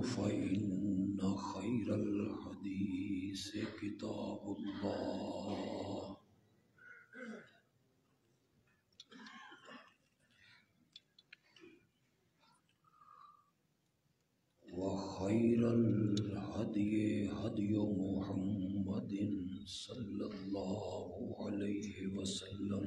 فإن خير الحديث كتاب الله وخير الهدي هدي محمد صلى الله عليه وسلم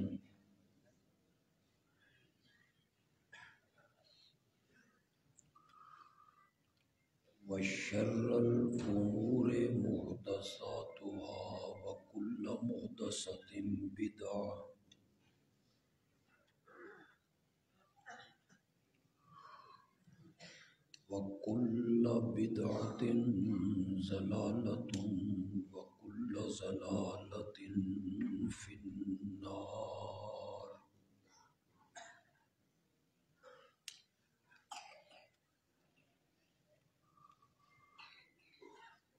وشر الأمور محدثاتها وكل محدثة بدعة وكل بدعة ضلالة وكل ضلالة في النار.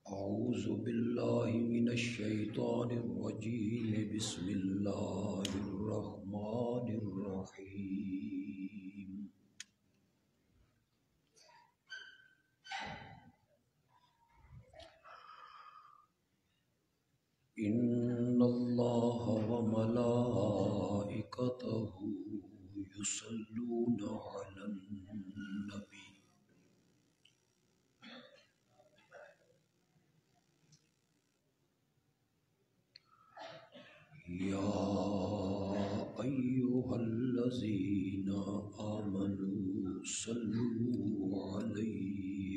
أعوذ بالله من الشيطان الرجيم. بسم الله الرحمن الرحيم. إن الله وملائكته يصلون على النبي يا أيها الذين آمنوا صلوا عليه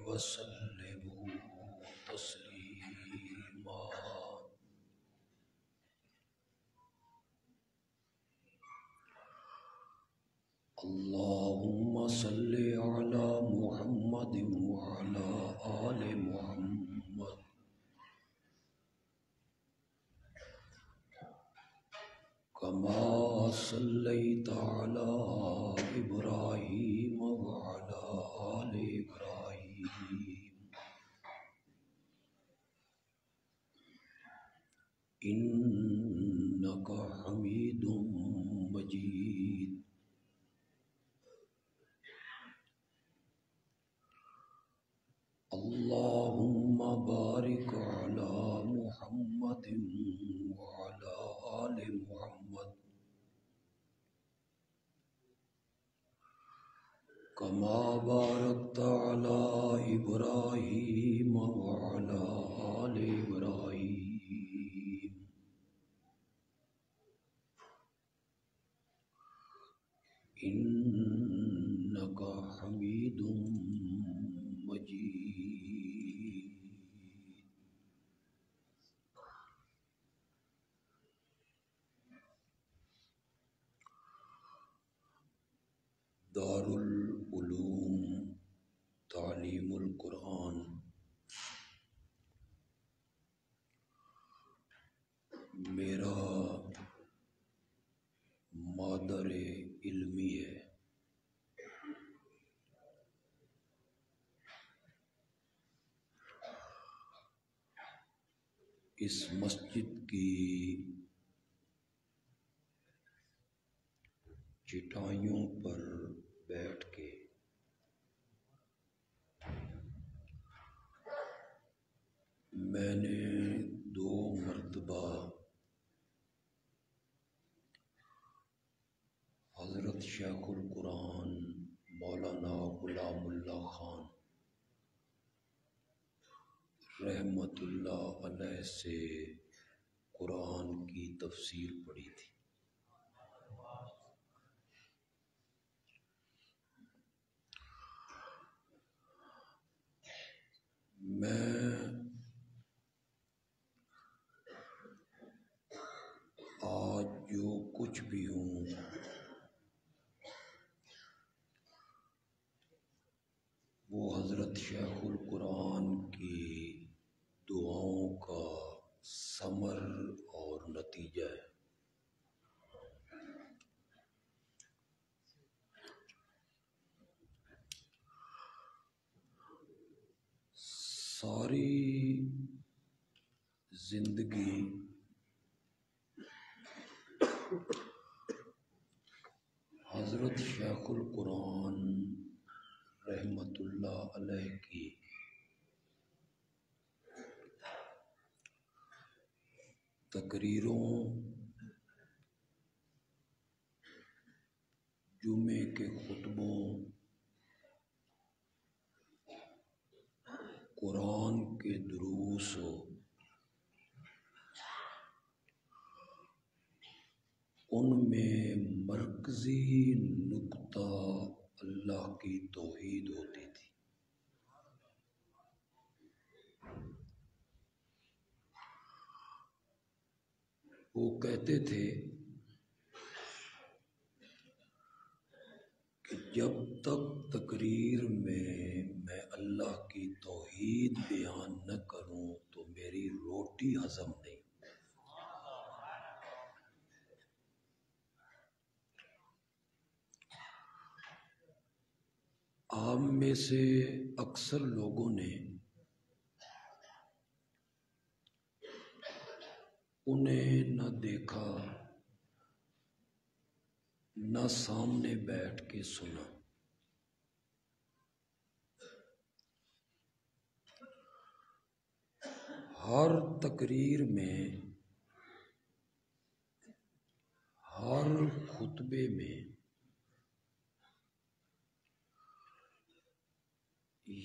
وسلموا تسليما. اللهم صل على محمد وعلى آل محمد كما صليت على إبراهيم وعلى آل إبراهيم إنك حميد مجيد. اللهم بارك على محمد وعلى آل محمد كما باركت على إبراهيم وعلى آل إبراهيم إنك حميد مجيد. دار العلوم تعلیم القرآن میرا مادر علمی ہے. اس مسجد کی چٹائیوں پر بیٹھ کے میں نے 2 مرتبہ حضرت شیخ القرآن مولانا غلام اللہ خان رحمت اللہ علیہ سے قرآن کی تفسیر پڑھی تھی. میں آج جو کچھ بھی ہوں وہ حضرت شیخ القرآن کی دعاؤں کا ثمر اور نتیجہ ہے. ساری زندگی حضرت شیخ القرآن رحمت اللہ علیہ کی تقریروں، جمعے کے خطبوں، قرآن کے دروس، ان میں مرکزی نقطہ اللہ کی توحید ہوتی تھی۔ وہ کہتے تھے کہ جب تک تقریر میں اللہ کی توحید بیان نہ کروں تو میری روٹی ہضم نہیں۔ آپ میں سے اکثر لوگوں نے انہیں نہ دیکھا نہ سامنے بیٹھ کے سنا۔ ہر تقریر میں، ہر خطبے میں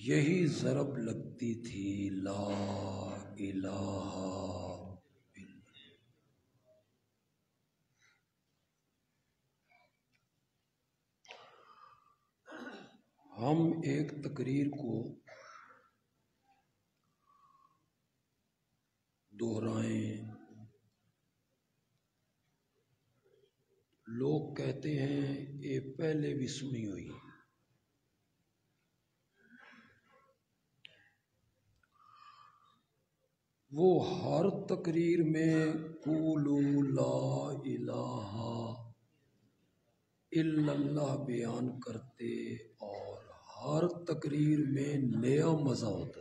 یہی ضرب لگتی تھی، لا الہ الا۔ ہم ایک تقریر کو دہرائیں، لوگ کہتے ہیں یہ پہلے بھی سنی ہوئی۔ وہ ہر تقریر میں قولوا لا الہ الا اللہ بیان کرتے اور ہر تقریر میں نیا مزہ ہوتا۔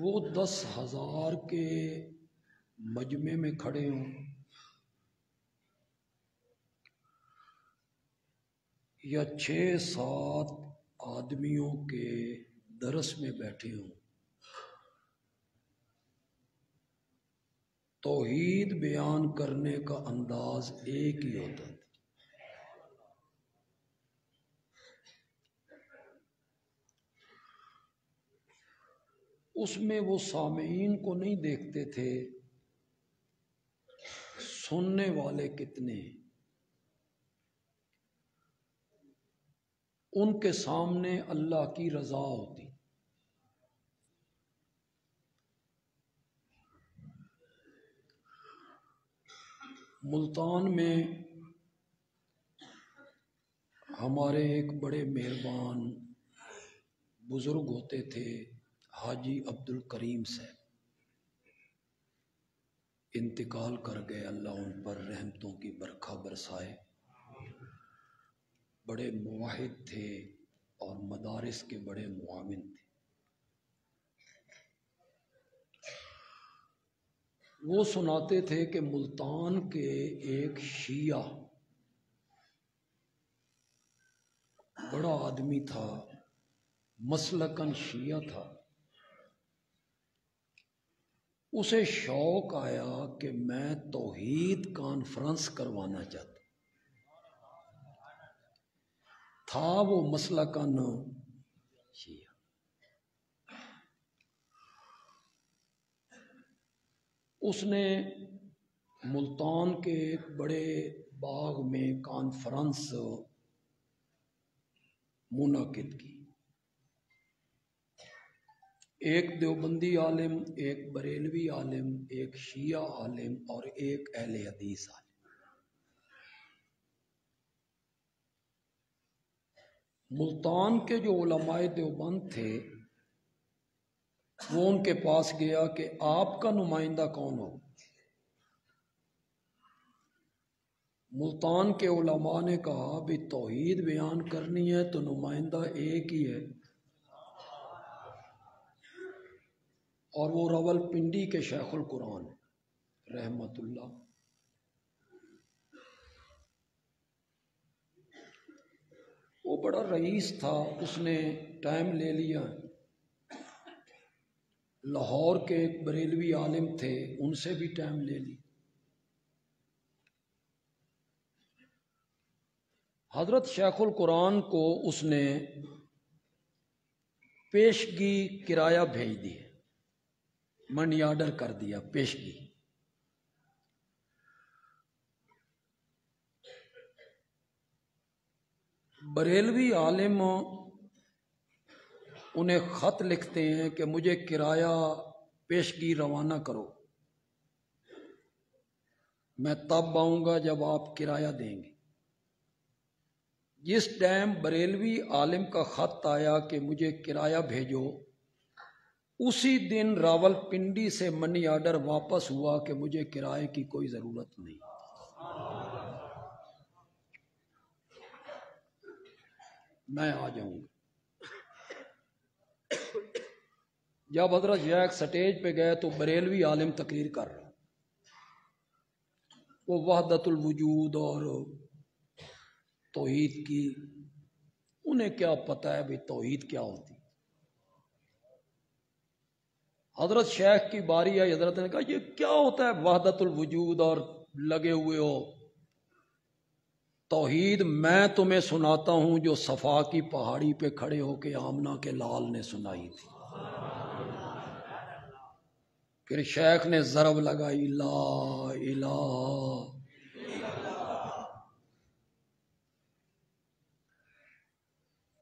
وہ 10,000 کے مجمع میں کھڑے ہوں یا 6-7 آدمیوں کے درس میں بیٹھے ہوں، توحید بیان کرنے کا انداز ایک ہی ہوتا تھا۔ اس میں وہ سامعین کو نہیں دیکھتے تھے سننے والے کتنے، ان کے سامنے اللہ کی رضا ہوتی۔ ملتان میں ہمارے ایک بڑے مہربان بزرگ ہوتے تھے، حاجی عبد الکریم صاحب، انتقال کر گئے، اللہ ان پر رحمتوں کی برکھا برسائے۔ بڑے موحد تھے اور مدارس کے بڑے معاون تھے۔ وہ سناتے تھے کہ ملتان کے ایک شیعہ بڑا آدمی تھا، مسلکن شیعہ تھا، اسے شوق آیا کہ میں توحید کانفرنس کروانا چاہتا تھا۔ وہ مسلکن شیعہ، اس نے ملتان کے ایک بڑے باغ میں کانفرنس منعقد کی۔ ایک دیوبندی عالم، ایک بریلوی عالم، ایک شیعہ عالم اور ایک اہل حدیث عالم۔ ملتان کے جو علماء دیوبند تھے وہ ان کے پاس گیا کہ آپ کا نمائندہ کون ہو؟ ملتان کے علماء نے کہا بھی توحید بیان کرنی ہے تو نمائندہ ایک ہی ہے، اور وہ راولپنڈی کے شیخ القرآن رحمت اللہ۔ وہ بڑا رئیس تھا، اس نے ٹائم لے لیا۔ لاہور کے ایک بریلوی عالم تھے، ان سے بھی ٹائم لے لی۔ حضرت شیخ القرآن کو اس نے پیشگی کرایہ بھیج دی، منی آرڈر کر دیا پیشگی۔ بریلوی عالم انہیں خط لکھتے ہیں کہ مجھے کرایہ پیشگی روانہ کرو، میں تب آؤں گا جب آپ کرایہ دیں گے۔ جس ٹائم بریلوی عالم کا خط آیا کہ مجھے کرایہ بھیجو، اسی دن راولپنڈی سے منی آرڈر واپس ہوا کہ مجھے کرایے کی کوئی ضرورت نہیں، میں آ جاؤں گا۔ جب حضرت شیخ سٹیج پہ گئے تو بریلوی عالم تقریر کر رہا، وہ وحدت الوجود اور توحید کی، انہیں کیا پتہ ہے بھی توحید کیا ہوتی۔ حضرت شیخ کی باری آئی، حضرت نے کہا یہ کیا ہوتا ہے وحدت الوجود اور لگے ہوئے ہو؟ توحید میں تمہیں سناتا ہوں جو صفا کی پہاڑی پہ کھڑے ہو کے آمنہ کے لال نے سنائی تھی۔ پھر شیخ نے ضرب لگائی، لا الہ۔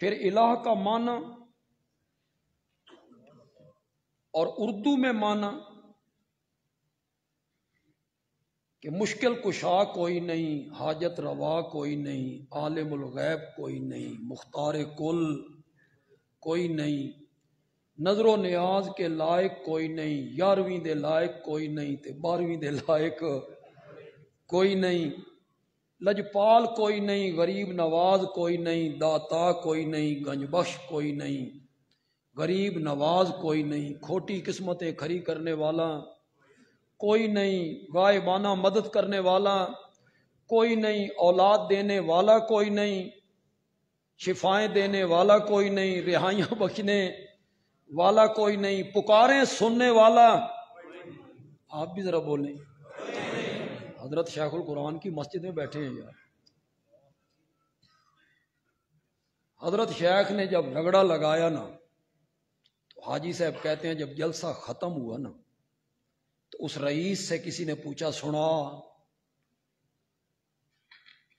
پھر الہ کا معنی اور اردو میں معنی کہ مشکل کشا کوئی نہیں، حاجت روا کوئی نہیں، عالم الغیب کوئی نہیں، مختار کل کوئی نہیں، نظر و نیاز کے لائق کوئی نہیں، 11ویں دے لائق کوئی نہیں تے 12ویں دے لائق کوئی نہیں، لجپال کوئی نہیں، غریب نواز کوئی نہیں، داتا کوئی نہیں، گنج بخش کوئی نہیں، غریب نواز کوئی نہیں، کھوٹی قسمتیں کھری کرنے والا کوئی نہیں، غائبانہ مدد کرنے والا کوئی نہیں، اولاد دینے والا کوئی نہیں، شفائیں دینے والا کوئی نہیں، رہائیاں بخشنے والا کوئی نہیں، پکاریں سننے والا۔ آپ بھی ذرا بولیں، حضرت شیخ القرآن کی مسجد میں بیٹھے ہیں یار۔ حضرت شیخ نے جب رگڑا لگایا نا تو حاجی صاحب کہتے ہیں جب جلسہ ختم ہوا نا تو اس رئیس سے کسی نے پوچھا سنا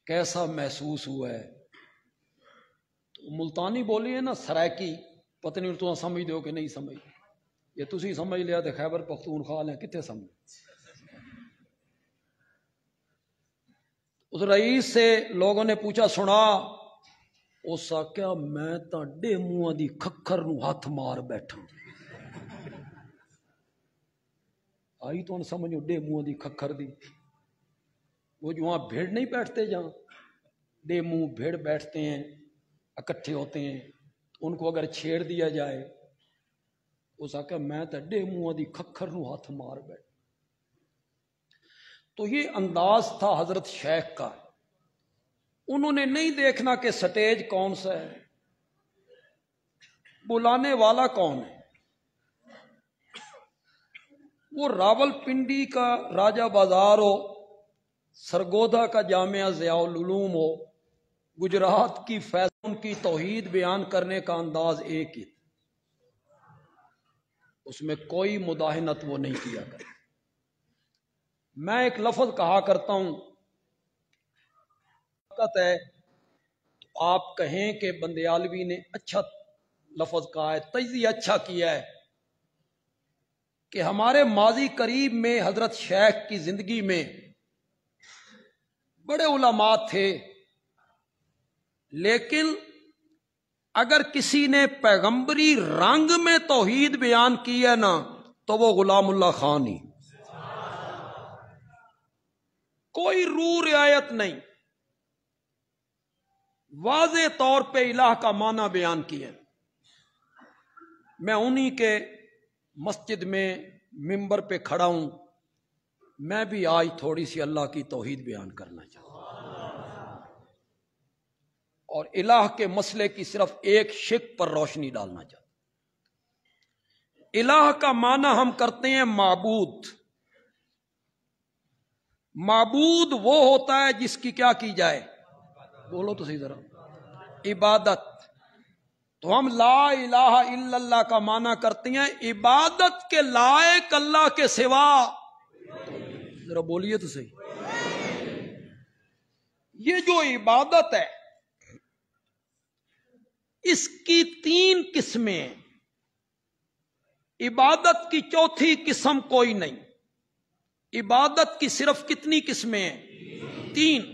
کیسا محسوس ہوا ہے؟ تو ملتانی بولی ہے نا سرائکی، پتہ نہیں تو سمجھ دو کہ نہیں سمجھ، یہ تسی سمجھ لیا تو خیبر پختونخوا لیں کتنے سمجھ۔ اس رئیس سے لوگوں نے پوچھا سنا، اس آکھیا میں تا ڈیموਆਂ دی کھکھر نو ہاتھ مار بیٹھا۔ آئی تو سمجھو ڈیموਆਂ دی کھکھر دی، وہ جو وہاں بھیڑ نہیں بیٹھتے جہاں ڈیمو بھیڑ بیٹھتے ہیں اکٹھے ہوتے ہیں، ان کو اگر چھیڑ دیا جائے اس آکھیا میں تا ڈیموਆਂ دی کھکھر نو ہاتھ مار بیٹھا۔ تو یہ انداز تھا حضرت شیخ کا، انہوں نے نہیں دیکھنا کہ سٹیج کون سا ہے، بلانے والا کون ہے۔ وہ راولپنڈی کا راجہ بازار ہو، سرگودا کا جامعہ ضیاء العلوم ہو، گجرات کی فیضان کی توحید بیان کرنے کا انداز ایک ہی، اس میں کوئی مداہنت وہ نہیں کیا کرتا۔ میں ایک لفظ کہا کرتا ہوں ہے تو آپ کہیں کہ بندیالوی نے اچھا لفظ کہا ہے، تجزیہ اچھا کیا ہے کہ ہمارے ماضی قریب میں حضرت شیخ کی زندگی میں بڑے علماء تھے، لیکن اگر کسی نے پیغمبری رنگ میں توحید بیان کی ہے نا تو وہ غلام اللہ خان ہی، کوئی رو رعایت نہیں، واضح طور پہ الہ کا معنی بیان کیا۔ میں انہی کے مسجد میں ممبر پہ کھڑا ہوں، میں بھی آج تھوڑی سی اللہ کی توحید بیان کرنا چاہتا ہوں اور الہ کے مسئلے کی صرف ایک شق پر روشنی ڈالنا چاہتا ہوں۔ الہ کا معنی ہم کرتے ہیں معبود۔ معبود وہ ہوتا ہے جس کی کیا کی جائے، بولو تو صحیح ذرا، عبادت۔ تو ہم لا الہ الا اللہ کا معنی کرتے ہیں عبادت کے لائق اللہ کے سوا، ذرا بولیے تو صحیح۔ یہ جو عبادت ہے اس کی 3 قسمیں ہیں، عبادت کی چوتھی قسم کوئی نہیں۔ عبادت کی صرف کتنی قسمیں ہیں؟ 3۔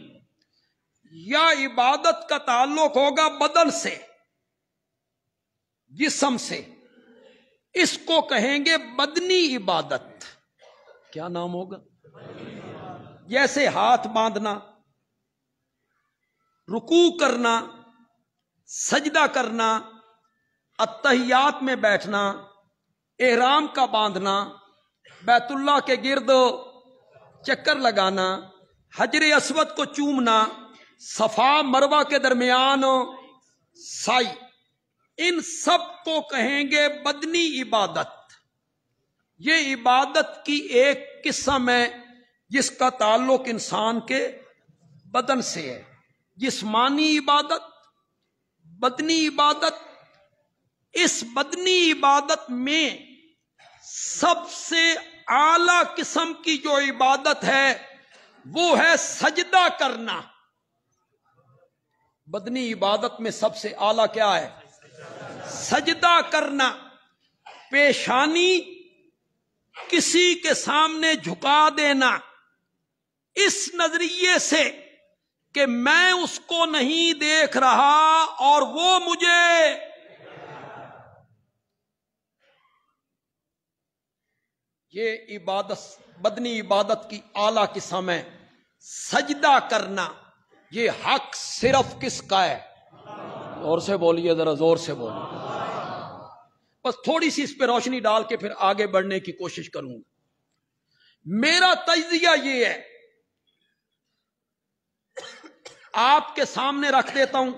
یا عبادت کا تعلق ہوگا بدن سے، جسم سے، اس کو کہیں گے بدنی عبادت۔ کیا نام ہوگا؟ جیسے ہاتھ باندھنا، رکوع کرنا، سجدہ کرنا، اتحیات میں بیٹھنا، احرام کا باندھنا، بیت اللہ کے گرد چکر لگانا، حجر اسود کو چومنا، صفا مروہ کے درمیان سعی، ان سب کو کہیں گے بدنی عبادت۔ یہ عبادت کی ایک قسم ہے جس کا تعلق انسان کے بدن سے ہے۔ جسمانی عبادت، بدنی عبادت۔ اس بدنی عبادت میں سب سے اعلی قسم کی جو عبادت ہے وہ ہے سجدہ کرنا۔ بدنی عبادت میں سب سے اعلی کیا ہے؟ سجدہ کرنا۔ پیشانی کسی کے سامنے جھکا دینا، اس نظریے سے کہ میں اس کو نہیں دیکھ رہا اور وہ مجھے، یہ عبادت بدنی عبادت کی اعلی قسم ہے سجدہ کرنا۔ یہ حق صرف کس کا ہے؟ زور سے بولیے، ذرا زور سے بولیے۔ بس تھوڑی سی اس پہ روشنی ڈال کے پھر آگے بڑھنے کی کوشش کروں گا۔ میرا تجزیہ یہ ہے، آپ کے سامنے رکھ دیتا ہوں،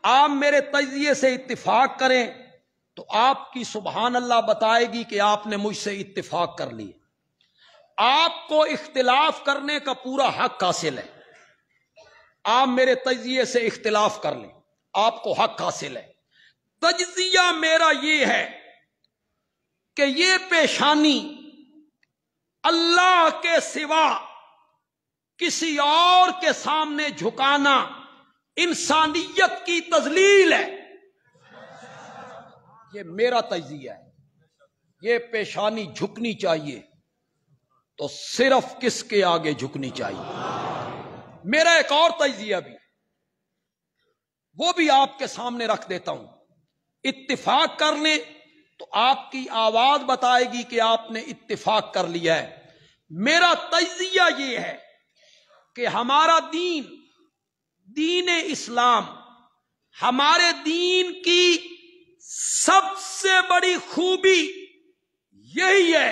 آپ میرے تجزیے سے اتفاق کریں تو آپ کی سبحان اللہ بتائے گی کہ آپ نے مجھ سے اتفاق کر لی۔ آپ کو اختلاف کرنے کا پورا حق حاصل ہے، آپ میرے تجزیے سے اختلاف کر لیں، آپ کو حق حاصل ہے۔ تجزیہ میرا یہ ہے کہ یہ پیشانی اللہ کے سوا کسی اور کے سامنے جھکانا انسانیت کی تذلیل ہے۔ یہ میرا تجزیہ ہے۔ یہ پیشانی جھکنی چاہیے تو صرف کس کے آگے جھکنی چاہیے؟ میرا ایک اور تجزیہ بھی، وہ بھی آپ کے سامنے رکھ دیتا ہوں۔ اتفاق کر لیں تو آپ کی آواز بتائے گی کہ آپ نے اتفاق کر لیا ہے۔ میرا تجزیہ یہ ہے کہ ہمارا دین، دین اسلام، ہمارے دین کی سب سے بڑی خوبی یہی ہے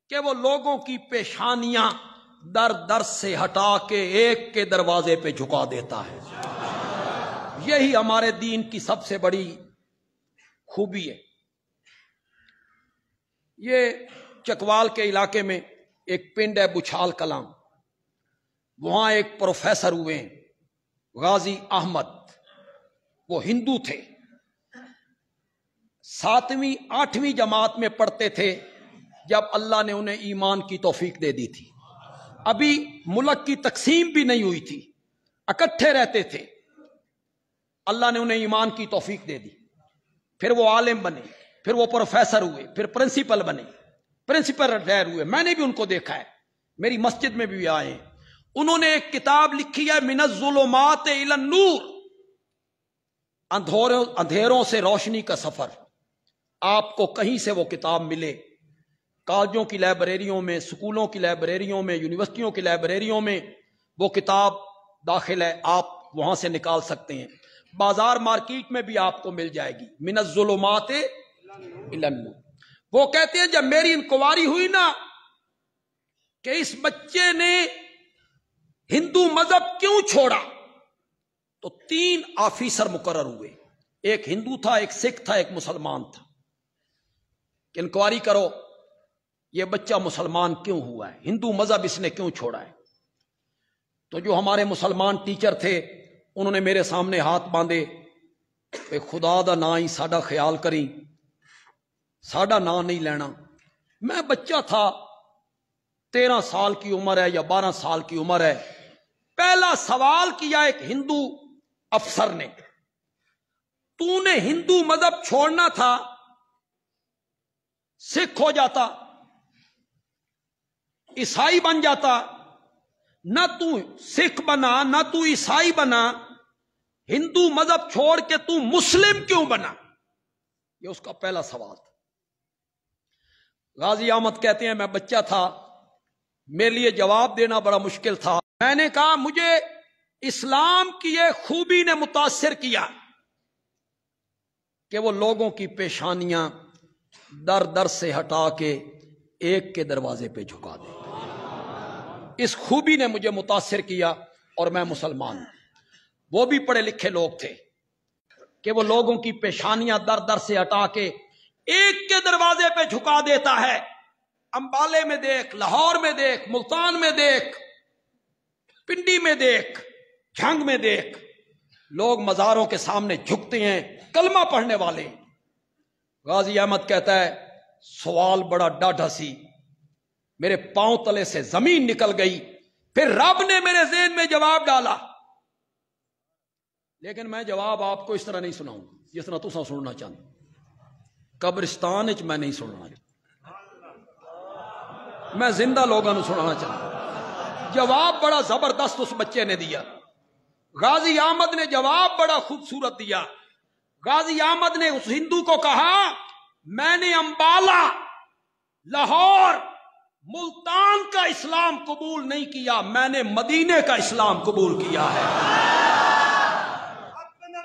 کہ وہ لوگوں کی پیشانیاں در در سے ہٹا کے ایک کے دروازے پہ جھکا دیتا ہے۔ یہی ہمارے دین کی سب سے بڑی خوبی ہے۔ یہ چکوال کے علاقے میں ایک پنڈ ہے بچھال کلاں، وہاں ایک پروفیسر ہوئے ہیں غازی احمد، وہ ہندو تھے، 7ویں 8ویں جماعت میں پڑھتے تھے جب اللہ نے انہیں ایمان کی توفیق دے دی تھی۔ ابھی ملک کی تقسیم بھی نہیں ہوئی تھی، اکٹھے رہتے تھے، اللہ نے انہیں ایمان کی توفیق دے دی۔ پھر وہ عالم بنے، پھر وہ پروفیسر ہوئے، پھر پرنسپل بنے، پرنسپل ریٹائر ہوئے۔ میں نے بھی ان کو دیکھا ہے، میری مسجد میں بھی آئے ہیں۔ انہوں نے ایک کتاب لکھی ہے من الظلمات الی النور، اندھیروں سے روشنی کا سفر۔ آپ کو کہیں سے وہ کتاب ملے کالجوں کی لائبریریوں میں، سکولوں کی لائبریریوں میں، یونیورسٹیوں کی لائبریریوں میں وہ کتاب داخل ہے، آپ وہاں سے نکال سکتے ہیں۔ بازار مارکیٹ میں بھی آپ کو مل جائے گی، من الظلمات الی النور۔ وہ کہتے ہیں جب میری انکوائری ہوئی نا کہ اس بچے نے ہندو مذہب کیوں چھوڑا، تو 3 آفیسر مقرر ہوئے، ایک ہندو تھا، ایک سکھ تھا، ایک مسلمان تھا، کہ انکوائری کرو یہ بچہ مسلمان کیوں ہوا ہے، ہندو مذہب اس نے کیوں چھوڑا ہے۔ تو جو ہمارے مسلمان ٹیچر تھے انہوں نے میرے سامنے ہاتھ باندھے کہ خدا دا نا ہی ساڈا خیال کریں، ساڈا نا نہیں لینا۔ میں بچہ تھا، 13 سال کی عمر ہے یا 12 سال کی عمر ہے۔ پہلا سوال کیا ایک ہندو افسر نے، تو نے ہندو مذہب چھوڑنا تھا، سکھ ہو جاتا، عیسائی بن جاتا، نہ تو سکھ بنا نہ تو عیسائی بنا، ہندو مذہب چھوڑ کے تو مسلم کیوں بنا؟ یہ اس کا پہلا سوال تھا۔ غازی احمد کہتے ہیں میں بچہ تھا، میرے لیے جواب دینا بڑا مشکل تھا۔ میں نے کہا مجھے اسلام کی ایک خوبی نے متاثر کیا کہ وہ لوگوں کی پیشانیاں در در سے ہٹا کے ایک کے دروازے پہ جھکا دے۔ اس خوبی نے مجھے متاثر کیا اور میں مسلمان ہوں۔ وہ بھی پڑھے لکھے لوگ تھے کہ وہ لوگوں کی پیشانیاں در در سے ہٹا کے ایک کے دروازے پہ جھکا دیتا ہے۔ امبالے میں دیکھ، لاہور میں دیکھ، ملتان میں دیکھ، پنڈی میں دیکھ، جھنگ میں دیکھ، لوگ مزاروں کے سامنے جھکتے ہیں، کلمہ پڑھنے والے۔ غازی احمد کہتا ہے سوال بڑا ڈاڈھا سی، میرے پاؤں تلے سے زمین نکل گئی، پھر رب نے میرے ذہن میں جواب ڈالا، لیکن میں جواب آپ کو اس طرح نہیں سناؤں جس طرح تساں سننا چاہتے، قبرستان وچ میں نہیں سننا، میں زندہ لوگوں سنانا چاہتا۔ جواب بڑا زبردست اس بچے نے دیا، غازی احمد نے جواب بڑا خوبصورت دیا۔ غازی احمد نے اس ہندو کو کہا میں نے امبالہ، لاہور، ملتان کا اسلام قبول نہیں کیا، میں نے مدینے کا اسلام قبول کیا ہے،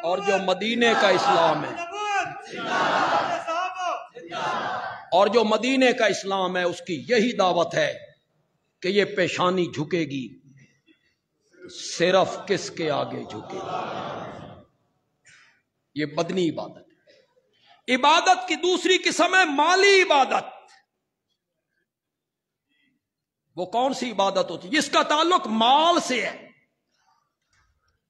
اور جو مدینے کا اسلام ہے اس کی یہی دعوت ہے کہ یہ پیشانی جھکے گی، صرف کس کے آگے جھکے گی؟ یہ بدنی عبادت ہے۔ عبادت کی دوسری قسم ہے مالی عبادت۔ وہ کون سی عبادت ہوتی ہے؟ جس کا تعلق مال سے ہے،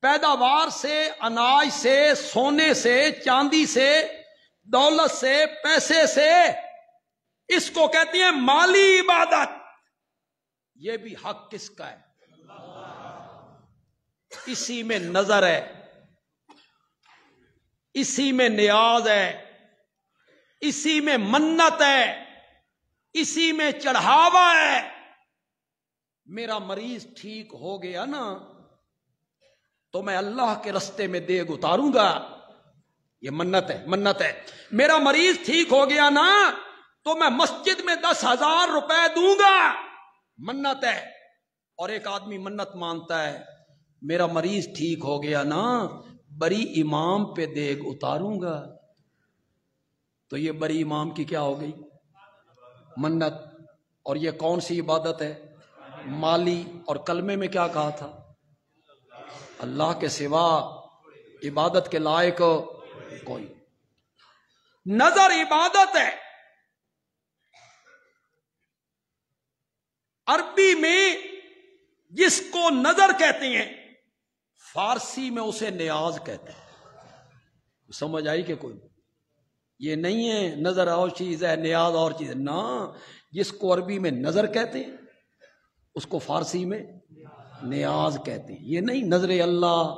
پیداوار سے، اناج سے، سونے سے، چاندی سے، دولت سے، پیسے سے، اس کو کہتے ہیں مالی عبادت۔ یہ بھی حق کس کا ہے؟ اسی میں نظر ہے، اسی میں نیاز ہے، اسی میں منت ہے، اسی میں چڑھاوا ہے۔ میرا مریض ٹھیک ہو گیا نا تو میں اللہ کے رستے میں دیگ اتاروں گا، یہ منت ہے، منت ہے۔ میرا مریض ٹھیک ہو گیا نا تو میں مسجد میں 10,000 روپے دوں گا، منت ہے۔ اور ایک آدمی منت مانتا ہے میرا مریض ٹھیک ہو گیا نا بری امام پہ دیگ اتاروں گا، تو یہ بری امام کی کیا ہو گئی؟ منت۔ اور یہ کون سی عبادت ہے؟ مالی۔ اور کلمے میں کیا کہا تھا؟ اللہ کے سوا عبادت کے لائق کوئی۔ نظر عبادت ہے۔ عربی میں جس کو نظر کہتے ہیں فارسی میں اسے نیاز کہتے ہیں۔ سمجھ آئی کہ کوئی؟ یہ نہیں ہے نظر اور چیز ہے، نیاز اور چیز ہے، نا، جس کو عربی میں نظر کہتے ہیں اس کو فارسی میں نیاز کہتے ہیں۔ یہ نہیں نظر اللہ،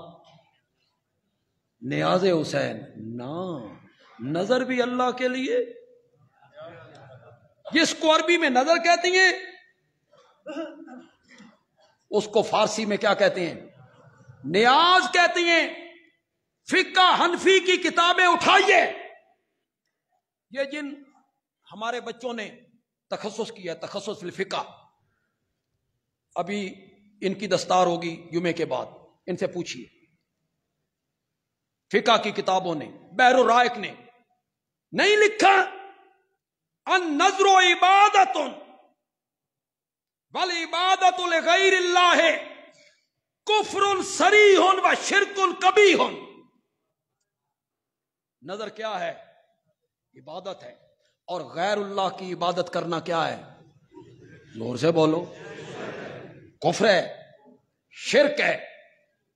نیاز حسین، نا، نظر بھی اللہ کے لیے۔ جس کو عربی میں نظر کہتے ہیں اس کو فارسی میں کیا کہتے ہیں؟ نیاز کہتے ہیں۔ فقہ حنفی کی کتابیں اٹھائیے، یہ جن ہمارے بچوں نے تخصص کیا ہے، تخصص الفقہ. ابھی ان کی دستار ہوگی جمعے کے بعد، ان سے پوچھیے. فقہ کی کتابوں نے، بحر الرائق نے نہیں لکھا النظر عبادت والعبادت لغیر اللہ کفر صریح و شرک کبیح. نظر کیا ہے؟ عبادت ہے. اور غیر اللہ کی عبادت کرنا کیا ہے؟ زور سے بولو. کفر ہے، شرک ہے.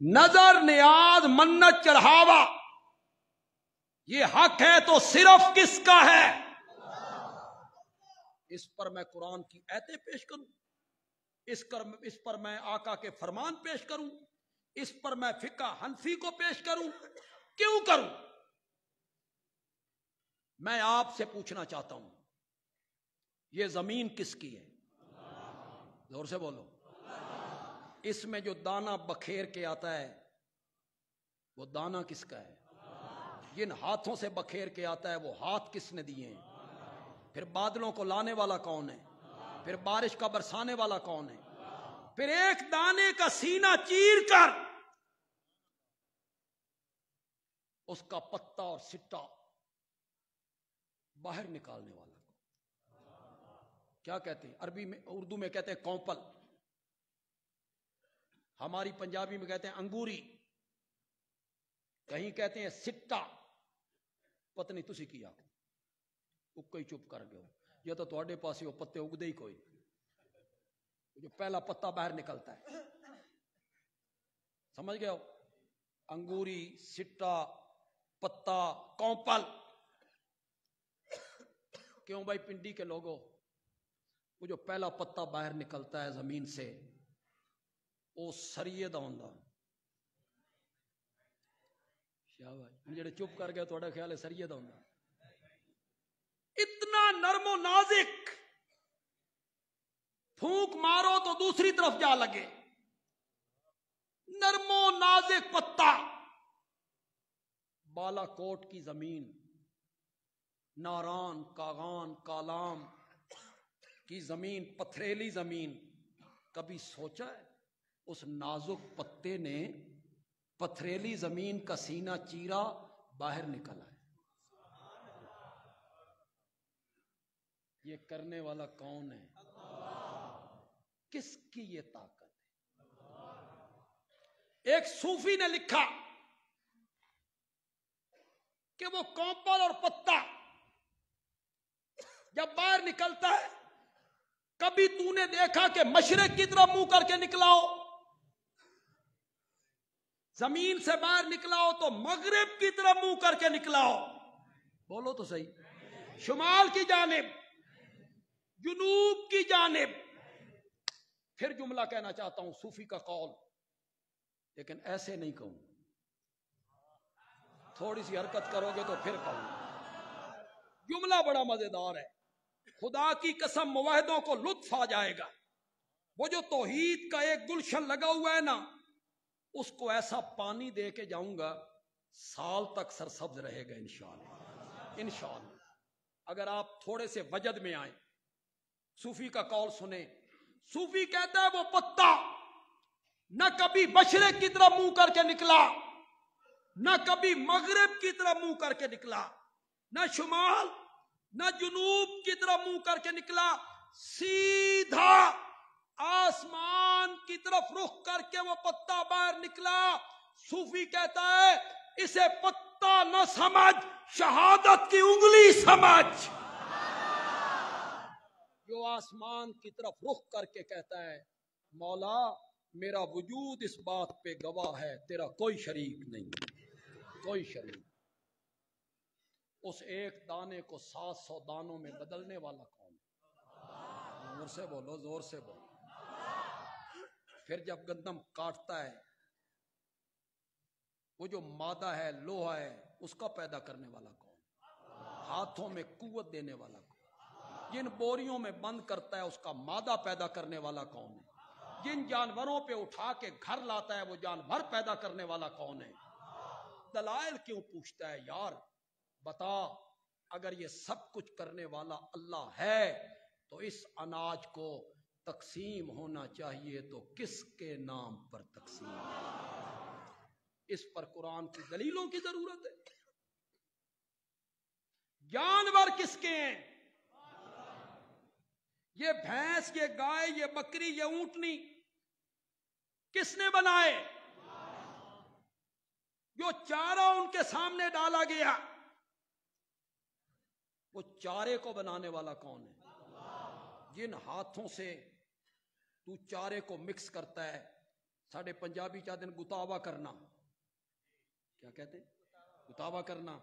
نظر، نیاز، منت، چڑھاوا یہ حق ہے تو صرف کس کا ہے؟ اس پر میں قرآن کی آیتیں پیش کروں، اس پر میں آقا کے فرمان پیش کروں، اس پر میں فقہ حنفی کو پیش کروں؟ کیوں کروں؟ میں آپ سے پوچھنا چاہتا ہوں، یہ زمین کس کی ہے؟ زور سے بولو. اس میں جو دانہ بکھیر کے آتا ہے وہ دانہ کس کا ہے؟ جن ہاتھوں سے بکھیر کے آتا ہے وہ ہاتھ کس نے دیے ہیں؟ پھر بادلوں کو لانے والا کون ہے؟ پھر بارش کا برسانے والا کون ہے؟ پھر ایک دانے کا سینہ چیر کر اس کا پتا اور سٹا باہر نکالنے والا کیا کہتے ہیں؟ عربی میں، اردو میں کہتے ہیں کونپل، ہماری پنجابی میں کہتے ہیں انگوری، کہیں کہتے ہیں سٹا. پتہ نہیں تسی کی آخ اکا ہی چپ کر گئے ہو. یا تو تواڈے پاسے وہ پتے اگدے ہی کوئی، جو پہلا پتا باہر نکلتا ہے. سمجھ گئے ہو؟ انگوری، سٹا، پتا، کونپل. کیوں بھائی پنڈی کے لوگوں؟ وہ جو پہلا پتا باہر نکلتا ہے زمین سے وہ سریے دا ہوندا. شاہ بھائی جڑے چپ کر گئے تھوڑا خیال ہے سریے دا ہوندا. اتنا نرم و نازک، پھونک مارو تو دوسری طرف جا لگے. نرم و نازک پتا. بالا کوٹ کی زمین، ناران، کاغان، کالام کی زمین، پتھریلی زمین. کبھی سوچا ہے اس نازک پتے نے پتھریلی زمین کا سینہ چیرا، باہر نکلا ہے. یہ کرنے والا کون ہے؟ کس کی یہ طاقت ہے؟ ایک صوفی نے لکھا کہ وہ کونپل اور پتا جب باہر نکلتا ہے، کبھی تو نے دیکھا کہ مشرق کی طرف منہ کر کے نکلا ہو؟ زمین سے باہر نکلا ہو تو مغرب کی طرف منہ کر کے نکلا ہو؟ بولو تو صحیح. شمال کی جانب، جنوب کی جانب. پھر جملہ کہنا چاہتا ہوں صوفی کا قول، لیکن ایسے نہیں کہوں، تھوڑی سی حرکت کرو گے تو پھر کہوں. جملہ بڑا مزیدار ہے. خدا کی قسم موحدوں کو لطف آ جائے گا. وہ جو توحید کا ایک گلشن لگا ہوا ہے نا، اس کو ایسا پانی دے کے جاؤں گا سال تک سرسبز رہے گا انشاءاللہ. انشاءاللہ اگر آپ تھوڑے سے وجد میں آئیں، صوفی کا قول سنیں. صوفی کہتا ہے وہ پتا نہ کبھی مشرق کی طرف منہ کر کے نکلا، نہ کبھی مغرب کی طرف منہ کر کے نکلا، نہ شمال نہ جنوب کی طرف منہ کر کے نکلا، سیدھا آسمان کی طرف رخ کر کے وہ پتا باہر نکلا. صوفی کہتا ہے اسے پتا نہ سمجھ، شہادت کی انگلی سمجھ. جو آسمان کی طرف رخ کر کے کہتا ہے مولا میرا وجود اس بات پہ گواہ ہے تیرا کوئی شریک نہیں، کوئی شریک. اس ایک دانے کو 700 دانوں میں بدلنے والا کون ہے؟ زور سے بولو، زور سے بولو. پھر جب گندم کاٹتا ہے، وہ جو مادہ ہے، لوہا ہے، اس کا پیدا کرنے والا کون؟ ہاتھوں میں قوت دینے والا کون؟ جن بوریوں میں بند کرتا ہے اس کا مادہ پیدا کرنے والا کون ہے؟ جن جانوروں پہ اٹھا کے گھر لاتا ہے وہ جانور پیدا کرنے والا کون ہے؟ دلائل کیوں پوچھتا ہے یار؟ بتا، اگر یہ سب کچھ کرنے والا اللہ ہے تو اس اناج کو تقسیم ہونا چاہیے تو کس کے نام پر تقسیم؟ اس پر قرآن کی دلیلوں کی ضرورت ہے۔ جانور کس کے ہیں؟ یہ بھینس، یہ گائے، یہ بکری، یہ اونٹنی کس نے بنائے؟ جو چارہ ان کے سامنے ڈالا گیا، وہ چارے کو بنانے والا کون ہے؟ جن ہاتھوں سے تو چارے کو مکس کرتا ہے، ساڑھے پنجابی چاہتے ہیں گتاوا کرنا، کیا کہتے ہیں؟ گتاوا کرنا۔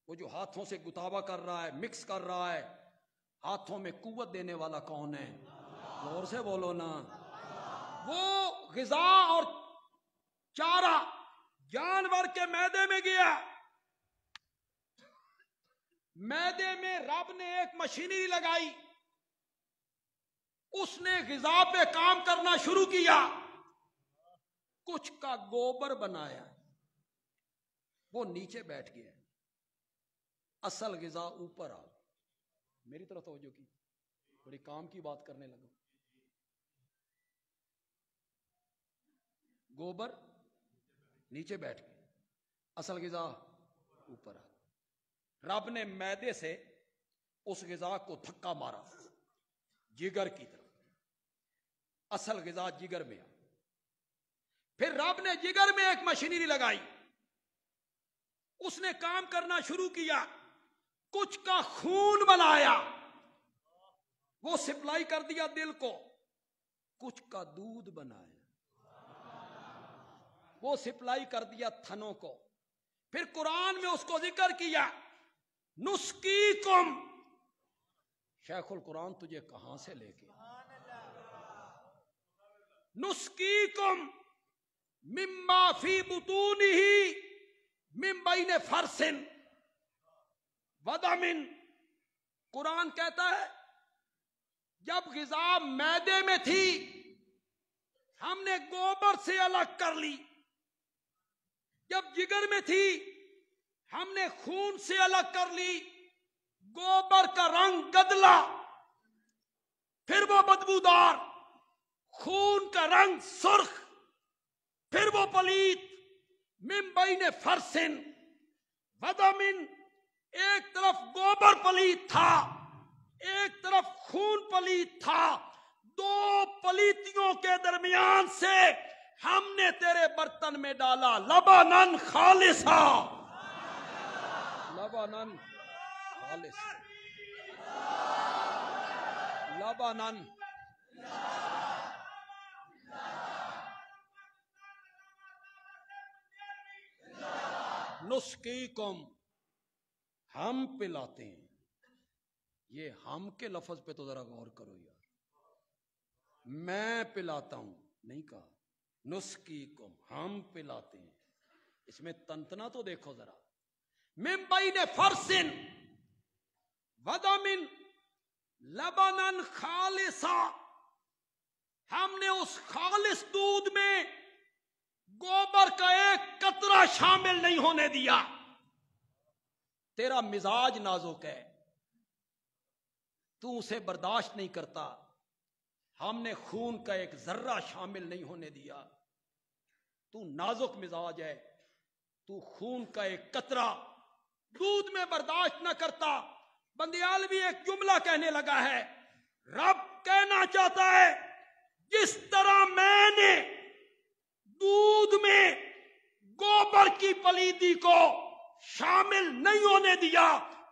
وہ جو ہاتھوں سے گتاوا کر رہا ہے، مکس کر رہا ہے، ہاتھوں میں قوت دینے والا کون ہے؟ زور سے بولو نا۔ وہ غذا اور چارہ جانور کے معدے میں گیا، معدے میں رب نے ایک مشینری لگائی، اس نے غذا پہ کام کرنا شروع کیا، کچھ کا گوبر بنایا، وہ نیچے بیٹھ گیا، اصل غذا اوپر آ۔ میری طرف توجہ کی، بڑی کام کی بات کرنے لگا۔ گوبر نیچے بیٹھ گیا، اصل غذا اوپر آ۔ رب نے معدے سے اس غذا کو دھکا مارا جگر کی طرف، اصل غذا جگر میں آ۔ پھر رب نے جگر میں ایک مشینری لگائی، اس نے کام کرنا شروع کیا، کچھ کا خون بنایا، وہ سپلائی کر دیا دل کو، کچھ کا دودھ بنایا، وہ سپلائی کر دیا تھنوں کو۔ پھر قرآن میں اس کو ذکر کیا، نسقیکم۔ شیخ القرآن تجھے کہاں سے لے کے؟ نسقیکم مما فی بطونہ من بین فرث ودم۔ قرآن کہتا ہے جب غذا معدے میں تھی ہم نے گوبر سے الگ کر لی، جب جگر میں تھی ہم نے خون سے الگ کر لی، گوبر کا رنگ گدلا، پھر وہ بدبودار، خون کا رنگ سرخ، پھر وہ پلیت، من بین فرث ودم۔ ایک طرف گوبر پلیت تھا، ایک طرف خون پلیت تھا، دو پلیتیوں کے درمیان سے ہم نے تیرے برتن میں ڈالا لبنن خالصا، لبنن خالص، لبنن۔ نسقیکم، ہم پلاتے ہیں۔ یہ ہم کے لفظ پہ تو ذرا غور کرو یار، میں پلاتا ہوں نہیں کہا، نسقیکم ہم پلاتے ہیں۔ اس میں تنتنا تو دیکھو ذرا، من بین فرث ودم لبنن خالصا، ہم نے اس خالص دودھ میں گوبر کا ایک قطرہ شامل نہیں ہونے دیا۔ تیرا مزاج نازک ہے، تو اسے برداشت نہیں کرتا، ہم نے خون کا ایک ذرہ شامل نہیں ہونے دیا۔ تو نازک مزاج ہے، تو خون کا ایک قطرہ دودھ میں برداشت نہ کرتا۔ بندیالوی ایک جملہ کہنے لگا ہے، رب کہنا چاہتا ہے جس طرح میں نے دودھ میں گوبر کی پلیدی کو شامل نہیں ہونے دیا،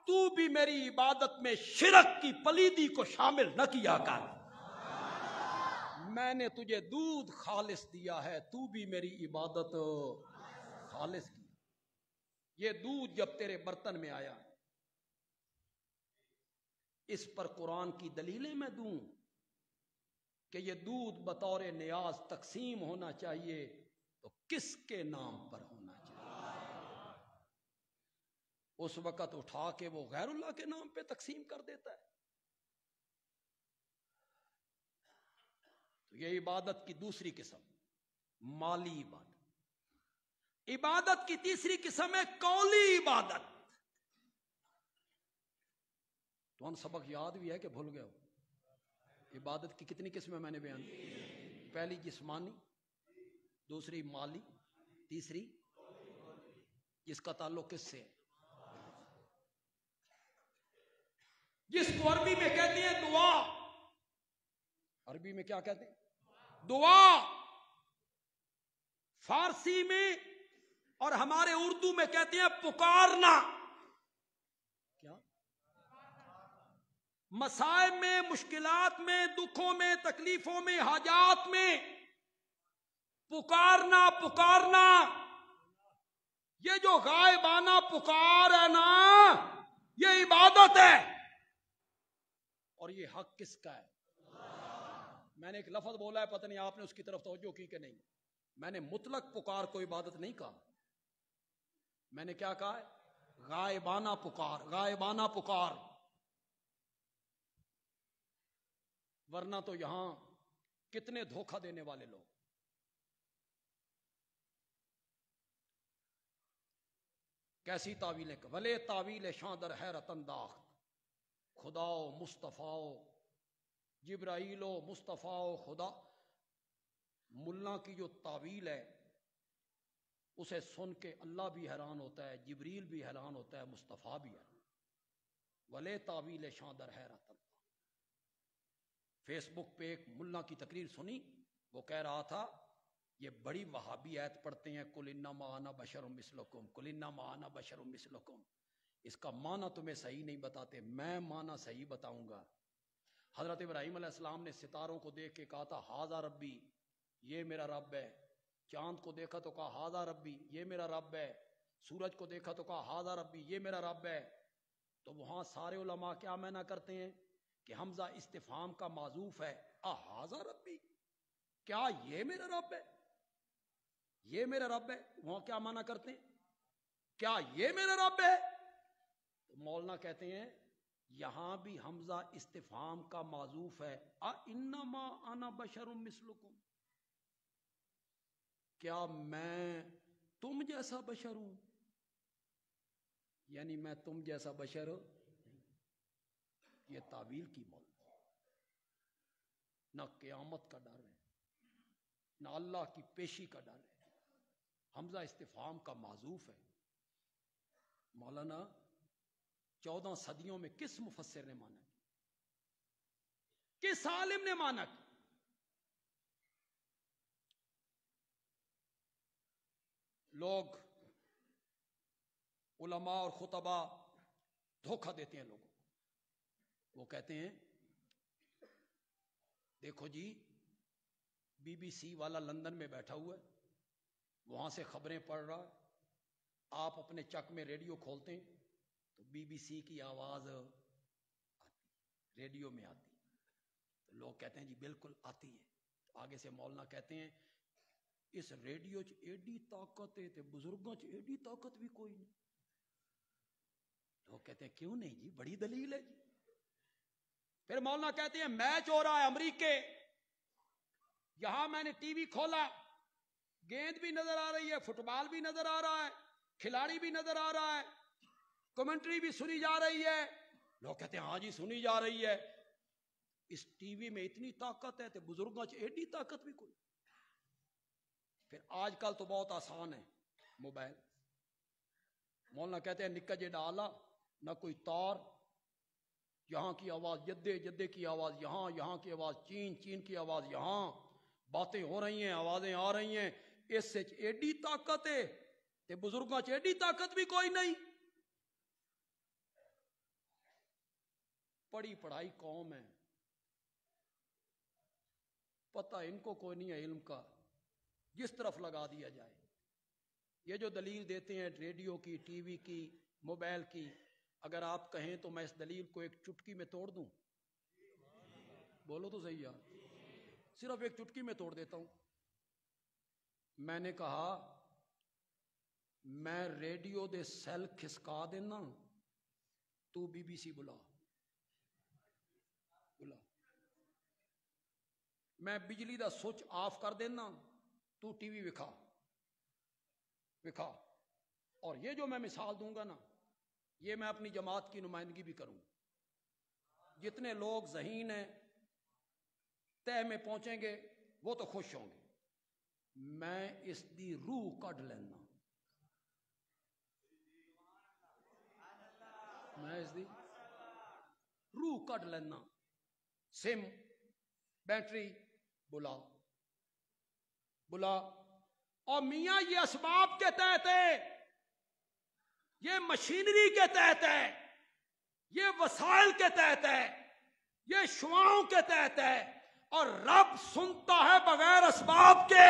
تو بھی میری عبادت میں شرک کی پلیدی کو شامل نہ کیا کر۔ میں نے تجھے دودھ خالص دیا ہے، تو بھی میری عبادت خالص کی۔ یہ دودھ جب تیرے برتن میں آیا، اس پر قرآن کی دلیلیں میں دوں کہ یہ دودھ بطور نیاز تقسیم ہونا چاہیے تو کس کے نام پر ہونا چاہیے؟ اس وقت اٹھا کے وہ غیر اللہ کے نام پہ تقسیم کر دیتا ہے۔ تو یہ عبادت کی دوسری قسم مالی عبادت۔ عبادت کی تیسری قسم ہے قولی عبادت۔ تو ان سبق یاد بھی ہے کہ بھول گئے ہو؟ عبادت کی کتنی قسمیں میں نے بیان کی؟ پہلی جسمانی، دوسری مالی، تیسری جس کا تعلق کس سے ہے؟ جس کو عربی میں کہتے ہیں دعا، عربی میں کیا کہتے ہیں؟ دعا. فارسی میں اور ہمارے اردو میں کہتے ہیں پکارنا. کیا؟ مسائب میں، مشکلات میں، دکھوں میں، تکلیفوں میں، حاجات میں پکارنا. پکارنا یہ جو غائبانہ پکار ہے نا، یہ عبادت ہے. اور یہ حق کس کا ہے؟ میں نے ایک لفظ بولا ہے، پتہ نہیں آپ نے اس کی طرف توجہ کی کہ نہیں. میں نے مطلق پکار کو عبادت نہیں کہا، میں نے کیا کہا ہے؟ غائبانہ پکار. غائبانہ پکار. ورنہ تو یہاں کتنے دھوکہ دینے والے لوگ. کیسی تعویلیں؟ ولے تعویل شاں در حیرت انداخت. خداؤ مصطفیٰ جبرائیل و مصطفیٰ و خدا. ملا کی جو تعویل ہے اسے سن کے اللہ بھی حیران ہوتا ہے، جبریل بھی حیران ہوتا ہے، مصطفیٰ بھی ہے. ولے تعویل شاں در حیرت انداخت. فیس بک پہ ایک ملا کی تقریر سنی، وہ کہہ رہا تھا یہ بڑی وہابی آیت پڑھتے ہیں، قل انما انا بشر مثلکم، قل انما انا بشر مثلکم. اس کا معنی تمہیں صحیح نہیں بتاتے، میں معنی صحیح بتاؤں گا. حضرت ابراہیم علیہ السلام نے ستاروں کو دیکھ کے کہا تھا ھذا ربی، یہ میرا رب ہے. چاند کو دیکھا تو کہا ھذا ربی، یہ میرا رب ہے. سورج کو دیکھا تو کہا ھذا ربی، یہ میرا رب ہے. تو وہاں سارے علماء کیا معنی کرتے ہیں کہ حمزہ استفہام کا معذوف ہے. ھذا ربی، کیا یہ میرا رب ہے؟ یہ میرا رب ہے. وہاں کیا معنی کرتے ہیں؟ کیا یہ میرا رب ہے؟ تو مولانا کہتے ہیں یہاں بھی حمزہ استفہام کا معذوف ہے. انما انا بشر مثلکم، کیا میں تم جیسا بشر ہوں؟ یعنی میں تم جیسا بشر نہیں. یہ تعویل کی مول. نہ قیامت کا ڈر ہے، نہ اللہ کی پیشی کا ڈر ہے. حمزہ استفہام کا معذوف ہے. مولانا 14 صدیوں میں کس مفسر نے مانا؟ کس عالم نے مانا؟ لوگ علماء اور خطبہ دھوکہ دیتے ہیں لوگوں کو. وہ کہتے ہیں دیکھو جی بی بی سی والا لندن میں بیٹھا ہوا ہے، وہاں سے خبریں پڑھ رہا ہے. آپ اپنے چک میں ریڈیو کھولتے ہیں تو بی بی سی کی آواز آتی، ریڈیو میں آتی. تو لوگ کہتے ہیں جی بالکل آتی ہے. تو آگے سے مولانا کہتے ہیں اس ریڈیو چ ایڈی طاقت ہے تے بزرگوں چ ایڈی طاقت بھی کوئی نہیں. لوگ کہتے ہیں کیوں نہیں جی، بڑی دلیل ہے جی. پھر مولانا کہتے ہیں میچ ہو رہا ہے امریکہ، یہاں میں نے ٹی وی کھولا، گیند بھی نظر آ رہی ہے، فٹ بال بھی نظر آ رہا ہے، کھلاڑی بھی نظر آ رہا ہے، کمنٹری بھی سنی جا رہی ہے. لوگ کہتے ہیں ہاں جی سنی جا رہی ہے. اس ٹی وی میں اتنی طاقت ہے تے بزرگوں چ ایڈی طاقت بھی کوئی. پھر آج کل تو بہت آسان ہے، موبائل. مولانا کہتے ہیں نکا جے ڈالا، نہ کوئی تار، یہاں کی آواز جدے، جدے کی آواز یہاں، یہاں کی آواز چین، چین کی آواز یہاں. باتیں ہو رہی ہیں، آوازیں آ رہی ہیں. اس سے ایڈی طاقت ہے تے بزرگوں چ ایڈی طاقت بھی کوئی نہیں. پڑھی پڑھائی قوم ہے، پتہ ان کو کوئی نہیں ہے علم کا، جس طرف لگا دیا جائے. یہ جو دلیل دیتے ہیں ریڈیو کی، ٹی وی کی، موبائل کی، اگر آپ کہیں تو میں اس دلیل کو ایک چٹکی میں توڑ دوں. بولو تو صحیح یار، صرف ایک چٹکی میں توڑ دیتا ہوں. میں نے کہا میں ریڈیو دے سیل کھسکا دینا، تو بی بی سی بلا. میں بجلی دا سوچ آف کر دینا، تو ٹی وی وکھا. اور یہ جو میں مثال دوں گا نا، یہ میں اپنی جماعت کی نمائندگی بھی کروں. جتنے لوگ ذہین ہیں تہ میں پہنچیں گے وہ تو خوش ہوں گے. میں اس دی روح کڈ لینا, میں اس دی روح کڈ لینا. سم بیٹری بلا اور میاں یہ اسباب کے تحت ہے, یہ مشینری کے تحت ہے, یہ وسائل کے تحت ہے, یہ شعاؤں کے تحت ہے, اور رب سنتا ہے بغیر اسباب کے.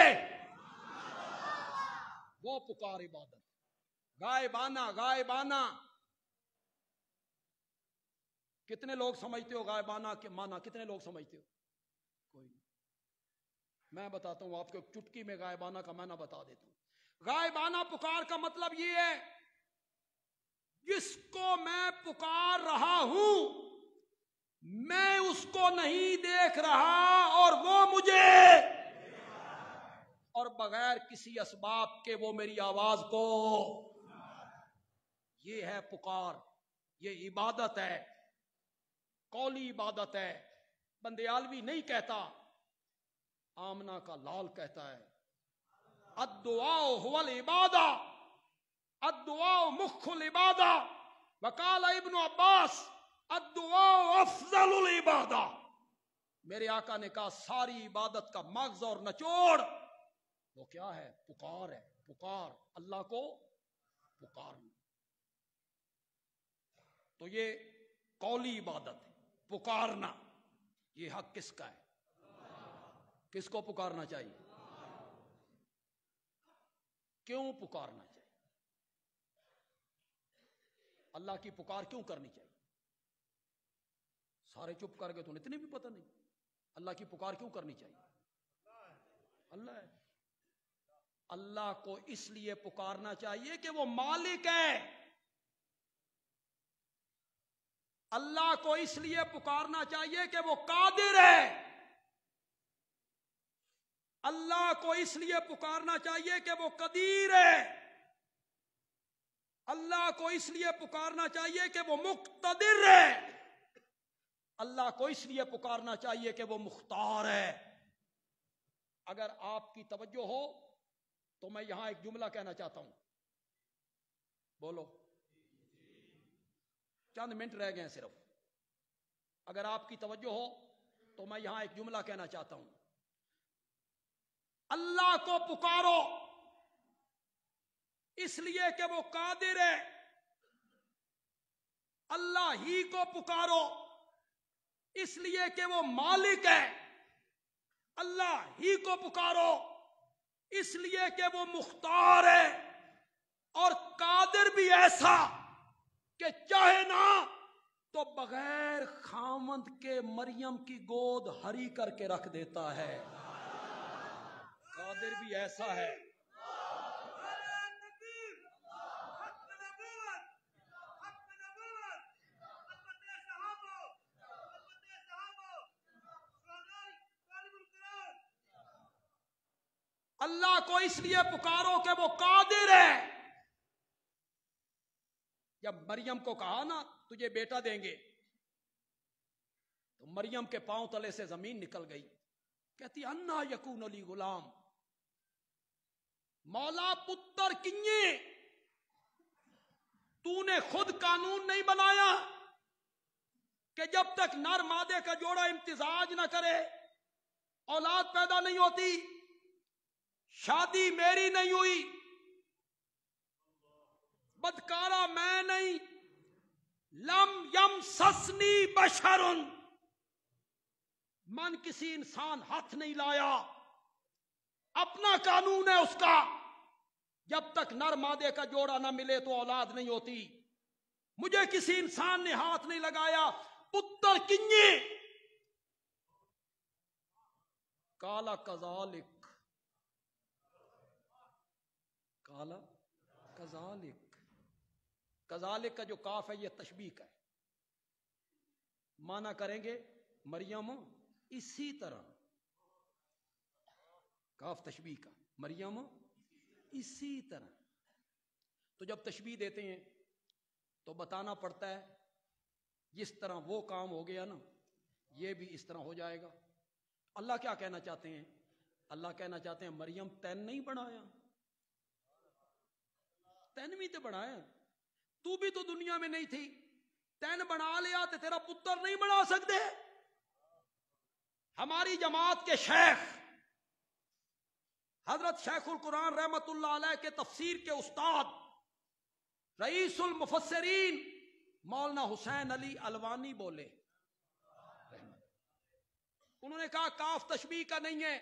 وہ پکار عبادت غائبانہ. کتنے لوگ سمجھتے ہو غائبانہ کے معنی؟ کتنے لوگ سمجھتے ہو؟ کوئی نہیں. میں بتاتا ہوں آپ کو, ایک چٹکی میں غائبانہ کا معنی بتا دیتا ہوں. غائبانہ پکار کا مطلب یہ ہے جس کو میں پکار رہا ہوں میں اس کو نہیں دیکھ رہا اور وہ مجھے, اور بغیر کسی اسباب کے وہ میری آواز کو. یہ ہے پکار, یہ عبادت ہے, قولی عبادت ہے. بندیالوی نہیں کہتا, آمنہ کا لال کہتا ہے الدعاء هو العبادہ, الدعاء مخ العبادہ. وقال ابن عباس الدعاء افضل العبادہ. میرے آقا نے کہا ساری عبادت کا مغز اور نچوڑ وہ کیا ہے؟ پکار ہے. پکار, اللہ کو پکارنا. تو یہ قولی عبادت ہے, پکارنا. یہ حق کس کا ہے؟ کس کو پکارنا چاہیے؟ کیوں پکارنا چاہیے؟ اللہ کی پکار کیوں کرنی چاہیے؟ سارے چپ کر گئے تو اتنے بھی پتہ نہیں. اللہ کی پکار کیوں کرنی چاہیے؟ اللہ ہے. اللہ کو اس لیے پکارنا چاہیے کہ وہ مالک ہے. اللہ کو اس لیے پکارنا چاہیے کہ وہ قادر ہے. اللہ کو اس لیے پکارنا چاہیے کہ وہ قدیر ہے. اللہ کو اس لیے پکارنا چاہیے کہ وہ مقتدر ہے. اللہ کو اس لیے پکارنا چاہیے کہ وہ مختار ہے. اگر آپ کی توجہ ہو تو میں یہاں ایک جملہ کہنا چاہتا ہوں. بولو, چند منٹ رہ گئے ہیں صرف. اگر آپ کی توجہ ہو تو میں یہاں ایک جملہ کہنا چاہتا ہوں. اللہ کو پکارو اس لیے کہ وہ قادر ہے. اللہ ہی کو پکارو اس لیے کہ وہ مالک ہے. اللہ ہی کو پکارو اس لیے کہ وہ مختار ہے. اور قادر بھی ایسا کہ چاہے نہ تو بغیر خامند کے مریم کی گود ہری کر کے رکھ دیتا ہے. قادر بھی ایسا ہے. اللہ کو اس لیے پکارو کہ وہ قادر ہے. جب مریم کو کہا نا تجھے بیٹا دیں گے تو مریم کے پاؤں تلے سے زمین نکل گئی. کہتی انا یکون لی غلام, مولا پتر کنیے, تو نے خود قانون نہیں بنایا کہ جب تک نر مادے کا جوڑا امتزاج نہ کرے اولاد پیدا نہیں ہوتی. شادی میری نہیں ہوئی, بدکارا میں نہیں. لم یمسسنی بشر, من کسی انسان ہاتھ نہیں لایا. اپنا قانون ہے اس کا, جب تک نر مادے کا جوڑا نہ ملے تو اولاد نہیں ہوتی. مجھے کسی انسان نے ہاتھ نہیں لگایا. پتر کنیے, کالا کذالک, کالا کذالک. کذالک کا جو کاف ہے یہ تشبیہ کا ہے. مانا کریں گے مریم اسی طرح. کاف تشبیہ کا, مریم اسی طرح. تو جب تشبیہ دیتے ہیں تو بتانا پڑتا ہے جس طرح وہ کام ہو گیا نا یہ بھی اس طرح ہو جائے گا. اللہ کیا کہنا چاہتے ہیں؟ اللہ کہنا چاہتے ہیں مریم تین نہیں بنایا، تین بھی تو بنایا، تو بھی تو دنیا میں نہیں تھی، تین بنا لیا تو تیرا پتر نہیں بنا سکتے؟ ہماری جماعت کے شیخ حضرت شیخ القرآن رحمت اللہ علیہ کے تفسیر کے استاد رئیس المفسرین مولانا حسین علی الوانی بولے، انہوں نے کہا کاف تشبیہ کا نہیں ہے،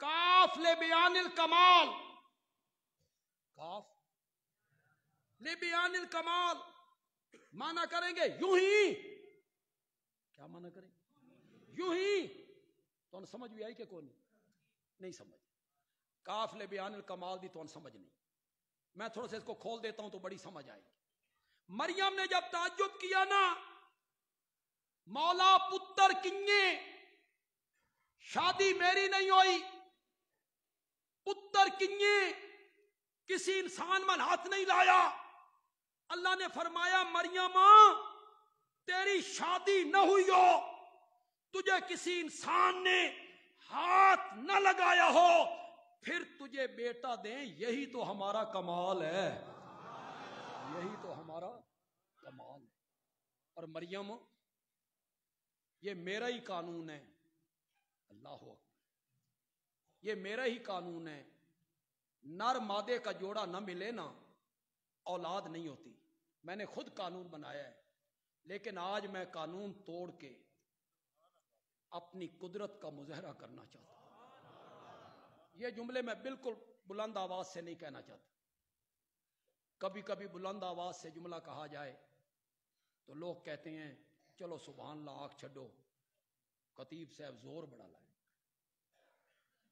کاف لبیان الکمال، کاف لبیان الکمال مانا کریں گے یوں ہی، کیا مانا کریں یوں ہی، تو سمجھ بھی آئی کہ کون نہیں سمجھ؟ کاف لبیان الکمال دی تو سمجھ نہیں، میں تھوڑا سا اس کو کھول دیتا ہوں تو بڑی سمجھ آئے گی۔ مریم نے جب تعجب کیا نا مولا پتر کنگے، شادی میری نہیں ہوئی، پتر کنگے، کسی انسان من ہاتھ نہیں لایا، اللہ نے فرمایا مریم تیری شادی نہ ہوئی ہو، تجھے کسی انسان نے ہاتھ نہ لگایا ہو، پھر تجھے بیٹا دیں، یہی تو ہمارا کمال ہے، یہی تو ہمارا کمال ہے۔ اور مریم یہ میرا ہی قانون ہے، اللہ اکبر، یہ میرا ہی قانون ہے، نر مادے کا جوڑا نہ ملے نا اولاد نہیں ہوتی، میں نے خود قانون بنایا ہے، لیکن آج میں قانون توڑ کے اپنی قدرت کا مظاہرہ کرنا چاہتا ہوں۔ یہ جملے میں بالکل بلند آواز سے نہیں کہنا چاہتا، کبھی کبھی بلند آواز سے جملہ کہا جائے تو لوگ کہتے ہیں چلو سبحان اللہ آنکھ چھڈو، خطیب صاحب زور بڑا لائے،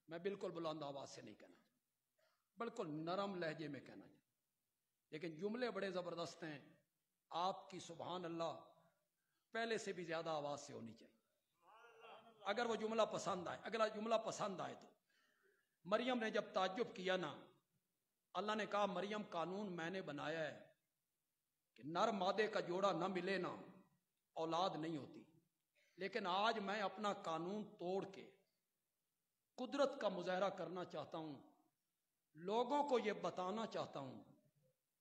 میں بالکل بلند آواز سے نہیں کہنا چاہتا، بالکل نرم لہجے میں کہنا چاہتا، لیکن جملے بڑے زبردست ہیں، آپ کی سبحان اللہ پہلے سے بھی زیادہ آواز سے ہونی چاہیے اگر وہ جملہ پسند آئے، اگلا جملہ پسند آئے تو۔ مریم نے جب تعجب کیا نا، اللہ نے کہا مریم قانون میں نے بنایا ہے کہ نر مادے کا جوڑا نہ ملے نا اولاد نہیں ہوتی، لیکن آج میں اپنا قانون توڑ کے قدرت کا مظاہرہ کرنا چاہتا ہوں، لوگوں کو یہ بتانا چاہتا ہوں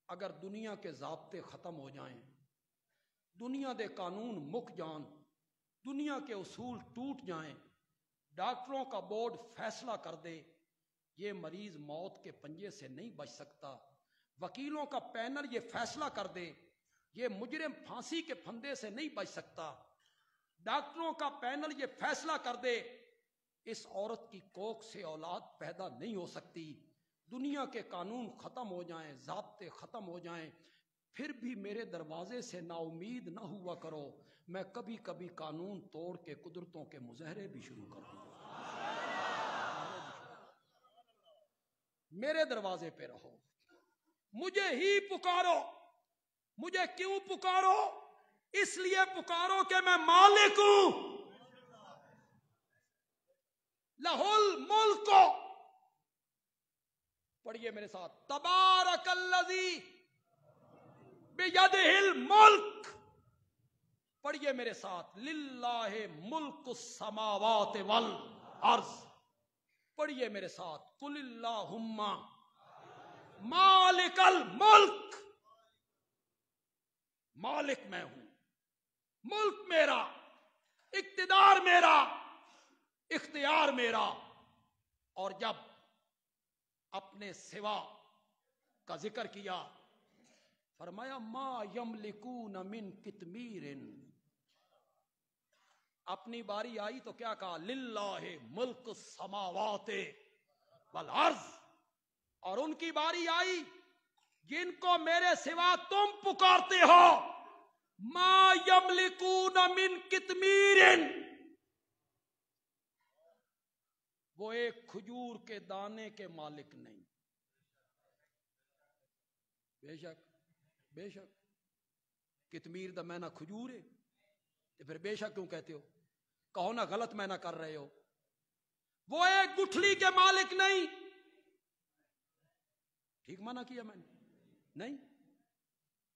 اگر دنیا کے ضابطے ختم ہو جائیں، دنیا دے قانون مک جان، دنیا کے اصول ٹوٹ جائیں، ڈاکٹروں کا بورڈ فیصلہ کر دے یہ مریض موت کے پنجے سے نہیں بچ سکتا، وکیلوں کا پینل یہ فیصلہ کر دے یہ مجرم پھانسی کے پھندے سے نہیں بچ سکتا، ڈاکٹروں کا پینل یہ فیصلہ کر دے اس عورت کی کوکھ سے اولاد پیدا نہیں ہو سکتی، دنیا کے قانون ختم ہو جائیں، ضابطے ختم ہو جائیں، پھر بھی میرے دروازے سے نا امید نہ ہوا کرو، میں کبھی کبھی قانون توڑ کے قدرتوں کے مظاہرے بھی شروع کر دوں، میرے دروازے پہ رہو، مجھے ہی پکارو، مجھے کیوں پکارو؟ اس لیے پکارو کہ میں مالک ہوں، لہ الملک، پڑھیے میرے ساتھ تبارک الذی بیدہ الملک، پڑھیے میرے ساتھ للہ ملک السماوات والارض، پڑھیے میرے ساتھ قل اللہم مالک الملک، مالک میں ہوں، ملک میرا، اقتدار میرا، اختیار میرا، اور جب اپنے سوا کا ذکر کیا فرمایا ما یملکون من قطمیر، اپنی باری آئی تو کیا کہا للہ ملک السماوات والارض، اور ان کی باری آئی جن کو میرے سوا تم پکارتے ہو ما یملکون من قطمیر، وہ ایک کھجور کے دانے کے مالک نہیں، بے شک بے شک، قطمیر دا میں نہ کھجور ہے تو پھر بے شک کیوں کہتے ہو؟ کہو نا غلط میں نہ کر رہے ہو، وہ ایک گٹھلی کے مالک نہیں، ٹھیک مانا کیا میں نے؟ نہیں،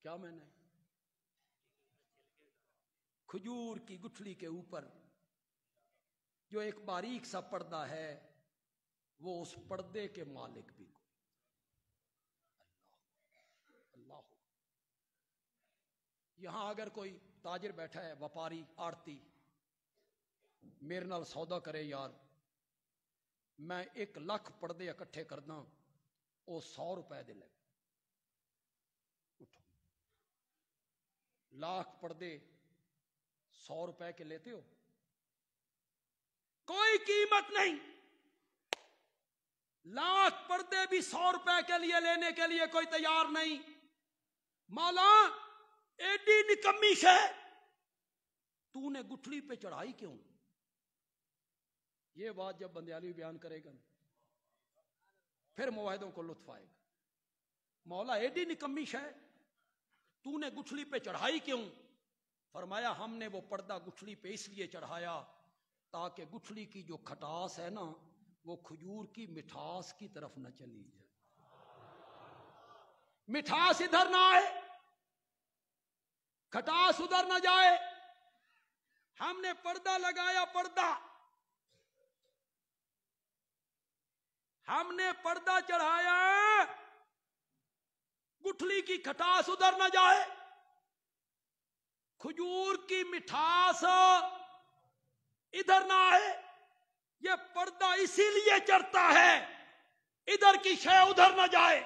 کیا میں نے؟ کھجور کی گٹھلی کے اوپر جو ایک باریک سا پردہ ہے وہ اس پردے کے مالک بھی کوئی اللہ ہو۔ یہاں اگر کوئی تاجر بیٹھا ہے، وپاری، آڑتی، میرے نال سودا کرے یار، میں 1,00,000 پردے اکٹھے کردا، وہ 100 روپے دے لے، اٹھو 1,00,000 پردے 100 روپے کے لیتے ہو؟ کوئی قیمت نہیں۔ 1,00,000 پردے بھی 100 روپے کے لیے لینے کے لیے کوئی تیار نہیں۔ مولا ایڈی نکمی شے تو نے گٹھلی پہ چڑھائی کیوں؟ یہ بات جب بندیالی بیان کرے گا پھر موحدوں کو لطف آئے گا۔ مولا ایڈی نکمی شے تو نے گٹھلی پہ چڑھائی کیوں؟ فرمایا ہم نے وہ پردہ گٹھلی پہ اس لیے چڑھایا تاکہ گٹھلی کی جو کھٹاس ہے نا وہ کھجور کی مٹھاس کی طرف نہ چلی جائے، مٹھاس ادھر نہ آئے، کھٹاس ادھر نہ جائے۔ ہم نے پردہ لگایا، پردہ ہم نے پردہ چڑھایا گٹھلی کی کھٹاس ادھر نہ جائے، کھجور کی مٹھاس ادھر نہ آئے۔ یہ پردہ اسی لیے چڑھتا ہے ادھر کی شے ادھر نہ جائے،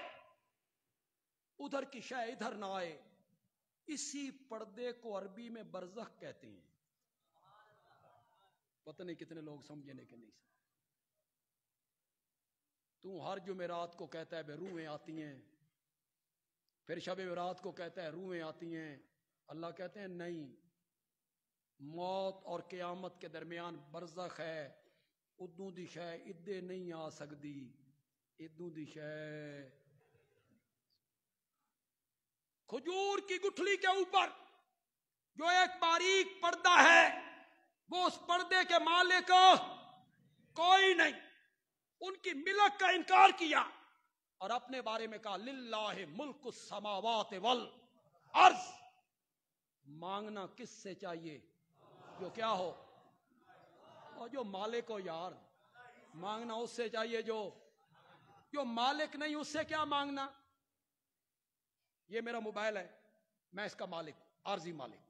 ادھر کی شے ادھر نہ آئے۔ اسی پردے کو عربی میں برزخ کہتے ہیں۔ پتہ نہیں کتنے لوگ سمجھنے کے نہیں سمجھے۔ تو ہر جمعرات کو کہتا ہے بے روحیں آتی ہیں، پھر شب برات کو کہتا ہے روحیں آتی ہیں۔ اللہ کہتے ہیں نہیں، موت اور قیامت کے درمیان برزخ ہے، ادوں دی شے ادے نہیں آ سکتی، ادوں دی شے۔ کھجور کی گٹھلی کے اوپر جو ایک باریک پردہ ہے وہ اس پردے کے مالک کوئی نہیں۔ ان کی ملک کا انکار کیا اور اپنے بارے میں کہا للہ ملک السماوات والارض۔ مانگنا کس سے چاہیے؟ جو کیا ہو، اور جو مالک ہو یار۔ مانگنا اس سے چاہیے جو مالک نہیں، اس سے کیا مانگنا؟ یہ میرا موبائل ہے، میں اس کا مالک، عارضی مالک۔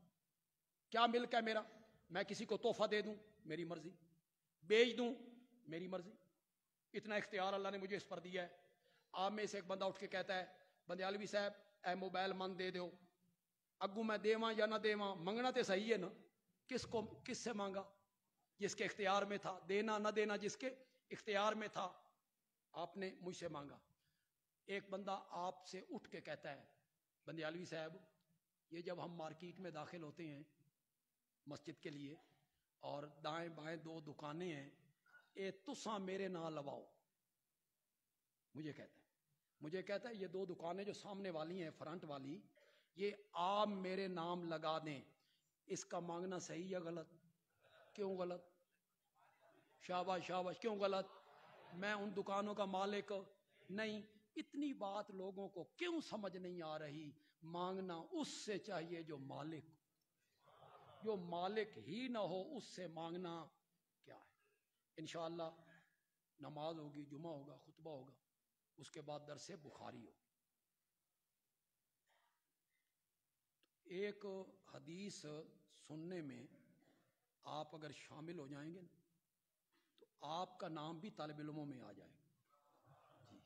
کیا ملک ہے میرا؟ میں کسی کو تحفہ دے دوں میری مرضی، بیچ دوں میری مرضی، اتنا اختیار اللہ نے مجھے اس پر دیا ہے۔ آپ میں سے ایک بندہ اٹھ کے کہتا ہے بندیالوی صاحب اے موبائل من دے دو، اگوں میں دیواں یا نہ دیواں، منگنا تے صحیح ہے نا۔ کس سے مانگا؟ جس کے اختیار میں تھا، دینا نہ دینا جس کے اختیار میں تھا۔ آپ نے مجھ سے مانگا۔ ایک بندہ آپ سے اٹھ کے کہتا ہے بندیالوی صاحب یہ جب ہم مارکیٹ میں داخل ہوتے ہیں مسجد کے لیے اور دائیں بائیں 2 دکانیں ہیں، اے تساں میرے نہ لواؤ۔ مجھے کہتا ہے یہ 2 دکانیں جو سامنے والی ہیں فرنٹ والی، یہ آپ میرے نام لگا دیں۔ اس کا مانگنا صحیح یا غلط؟ کیوں غلط؟ شاباش شاباش، کیوں غلط؟ میں ان دکانوں کا مالک نہیں۔ اتنی بات لوگوں کو کیوں سمجھ نہیں آ رہی؟ مانگنا اس سے چاہیے جو مالک ہو، جو مالک ہی نہ ہو اس سے مانگنا کیا ہے؟ انشاءاللہ نماز ہوگی، جمعہ ہوگا، خطبہ ہوگا، اس کے بعد درس بخاری ہوگی۔ ایک حدیث سننے میں آپ اگر شامل ہو جائیں گے تو آپ کا نام بھی طالب علموں میں آ جائے گا۔ جی،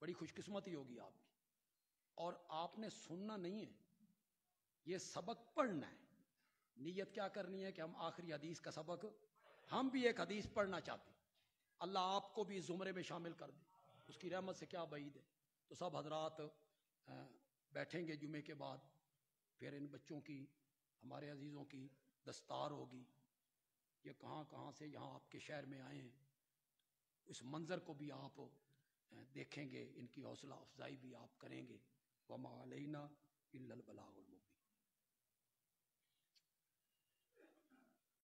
بڑی خوش قسمتی ہوگی آپ کی۔ اور آپ نے سننا نہیں ہے، یہ سبق پڑھنا ہے۔ نیت کیا کرنی ہے کہ ہم آخری حدیث کا سبق، ہم بھی ایک حدیث پڑھنا چاہتے ہیں۔ اللہ آپ کو بھی زمرے میں شامل کر دے، اس کی رحمت سے کیا بعید ہے۔ تو سب حضرات بیٹھیں گے جمعے کے بعد، پھر ان بچوں کی، ہمارے عزیزوں کی دستار ہوگی۔ یہ کہاں کہاں سے یہاں آپ کے شہر میں آئے ہیں، اس منظر کو بھی آپ دیکھیں گے، ان کی حوصلہ افزائی بھی آپ کریں گے۔ وما علینا الا البلاغ المبین۔